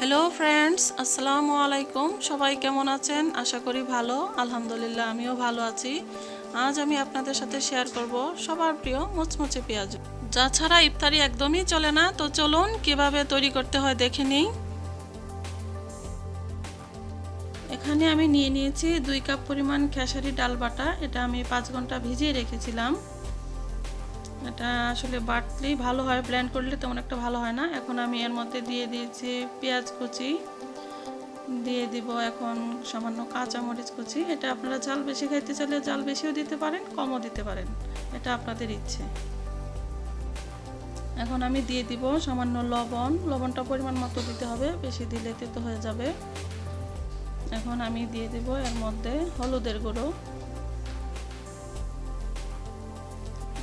Hello friends, আসসালামু আলাইকুম। সবাই কেমন আছেন? আশা করি ভালো। আলহামদুলিল্লাহ, আমিও ভালো আছি। আজ আমি আপনাদের সাথে শেয়ার করব সবার প্রিয় মুচমুচে পেঁয়াজু, যা ছাড়া ইফতারি একদমই চলে না। তো চলুন কিভাবে তৈরি করতে হয় দেখে নিই। এখানে আমি নিয়ে নিয়েছি 2 কাপ পরিমাণ খেসারি ডাল বাটা। এটা আমি 5 ঘন্টা ভিজিয়ে রেখেছিলাম। এটা আসলে বাটলেই ভালো হয়, ব্লেন্ড করলে তেমন একটা ভালো হয় না। এখন আমি এর মধ্যে দিয়ে দিয়েছি পেঁয়াজ কুচি, দিয়ে দিব এখন সামান্য কাঁচা মরিচ কুচি। এটা আপনারা ঝাল বেশি খাইতে চাইলে ঝাল বেশিও দিতে পারেন, কমও দিতে পারেন, এটা আপনাদের ইচ্ছে। এখন আমি দিয়ে দিব সামান্য লবণ। লবণটা পরিমাণ মতো দিতে হবে, বেশি দিলে তেতো হয়ে যাবে। এখন আমি দিয়ে দিব এর মধ্যে হলুদের গুঁড়ো।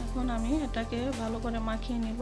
এখন আমি এটাকে ভালো করে মাখিয়ে নিব।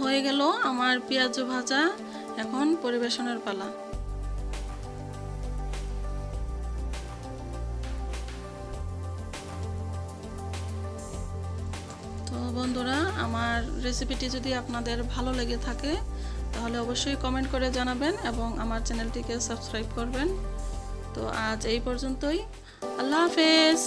হয়ে গেল আমার পেঁয়াজু ভাজা। এখন পরিবেশনের পালা। তো বন্ধুরা, আমার রেসিপিটি যদি আপনাদের ভালো লেগে থাকে তাহলে অবশ্যই কমেন্ট করে জানাবেন এবং আমার চ্যানেলটিকে সাবস্ক্রাইব করবেন। তো আজ এই পর্যন্তই। আল্লাহ হাফেজ।